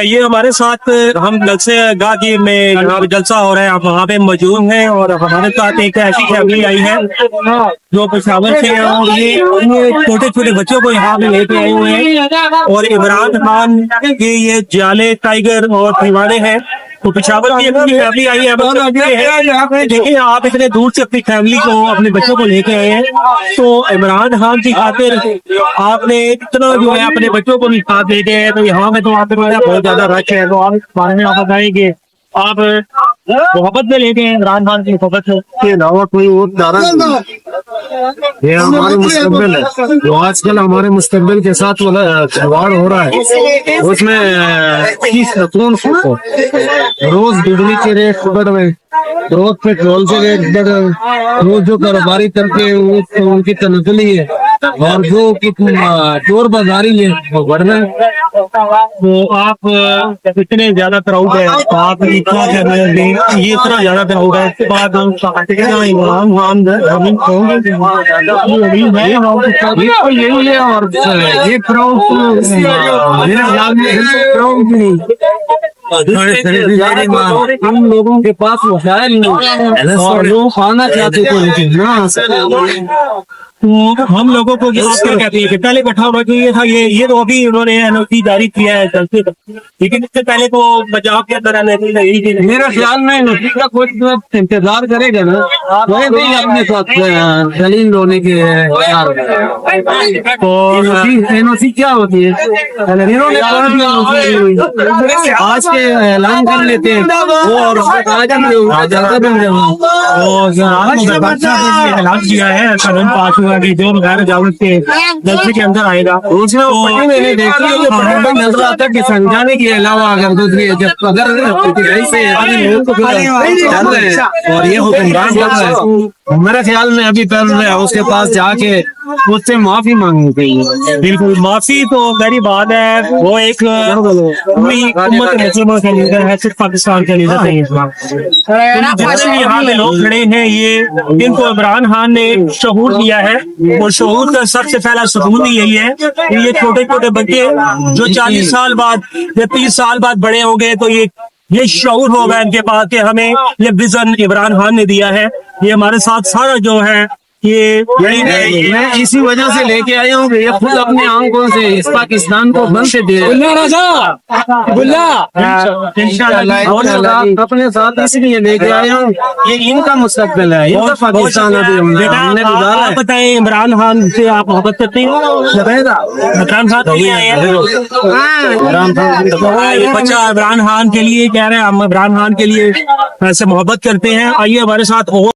یہ ہمارے ساتھ ہم جلسے گاہ کی میں یہاں پہ جلسہ ہو رہا ہے، آپ وہاں پہ موجود ہیں، اور ہمارے ساتھ ایک ایسی فیملی آئی ہے جو پشاور سے ہے، اور یہ چھوٹے چھوٹے بچوں کو یہاں پہ لے کے آئے ہوئے ہیں، اور عمران خان کے یہ جالے ٹائیگر اور دیوانے ہیں، تو پشاور کی اپنی فیملی آئی ہے۔ دیکھیں آپ اتنے دور سے اپنی فیملی کو، اپنے بچوں کو لے کے آئے ہیں، تو عمران خان کی خاطر آپ نے اتنا جو ہے اپنے بچوں کو بھی ساتھ لے کے آئے، تو یہاں میں تو آپ کو بہت زیادہ رش ہے، تو آپ اس بارے میں آپ بتائیں کہ آپ محبت میں لے کے ہیں عمران خان کی محبت کے علاوہ کوئی اور چارہ نہیں۔ یہ ہمارے مستقبل ہے، جو آج کل ہمارے مستقبل کے ساتھ کھلواڑ ہو رہا ہے، اس میں سکون کو روز بجلی کے ریٹ بڑھ رہے، روز پیٹرول کے ریٹ بڑھ رہے، روز جو کاروباری طبقے ان کی تنزلی ہے اور جو چور بازاری ہے وہ بڑھ رہے ہیں۔ تو آپ اتنے زیادہ کراؤڈ ہے، تو آپ اتنا یہ اتنا زیادہ کراؤڈ ہے، اس کے بعد عمران خان یہی ہے، اور یہ کراؤڈ میرے خیال میں ہم لوگوں کے پاس وسائل نہیں اور وہ کھانا چاہتے تھے، ہم لوگوں کو آپ کیا کہتے ہیں کہ پہلے اکٹھا ہونا چاہیے تھا، یہ تو ابھی انہوں نے NOC جاری کیا ہے جلسے کا، لیکن اس سے پہلے تو بچاؤ کے اندر میرا خیال میں NOC کا کوئی انتظار کرے گا نا، وہ بھی اپنے ساتھ دلیل ہونے کے NOC کیا ہوتی ہے، انہوں نے آج کے اعلان کر لیتے ہیں وہ، اور اعلان کیا ہے قانون پاس ہوا کہ جو غیر اجازت کے جلسے کے اندر آئے گا، میں نے دیکھی نظر آتا کہ سمجھانے کے علاوہ اگر دوسری اگر اور یہ حکمران کر رہا ہے، میرے خیال میں ابھی پہلے اس کے پاس جا کے مجھ سے معافی مانگنی چاہیے۔ بالکل، معافی تو میری بات ہے، وہ ایک امت مسلمہ کا لیڈر ہے، صرف پاکستان کا لیڈر نہیں ہے۔ یہاں پہ لوگ کھڑے ہیں یہ جن کو عمران خان نے شعور دیا ہے، اور شعور کا سب سے پہلا ثبوت یہی ہے کہ یہ چھوٹے چھوٹے بچے جو 40 سال بعد یا 30 سال بعد بڑے ہوں گے، تو یہ شعور ہوگا ان کے پاس کہ ہمیں یہ وژن عمران خان نے دیا ہے، یہ ہمارے ساتھ سارا جو ہے میں اسی وجہ سے لے کے آیا ہوں کہ یہ خود اپنے آنکھوں سے اس پاکستان کو بند سے دے اپنے ساتھ اس لیے لے کے آیا ہوں، یہ ان کا مستقبل ہے، ان کا پاکستان ابھی ہم نے گزارا ہے۔ بتائیں عمران خان سے آپ محبت کرتے ہیں؟ عمران خان کے لیے بچہ عمران خان کے لیے کہہ رہے ہیں، ہم عمران خان کے لیے ایسے محبت کرتے ہیں، آئیے ہمارے ساتھ اور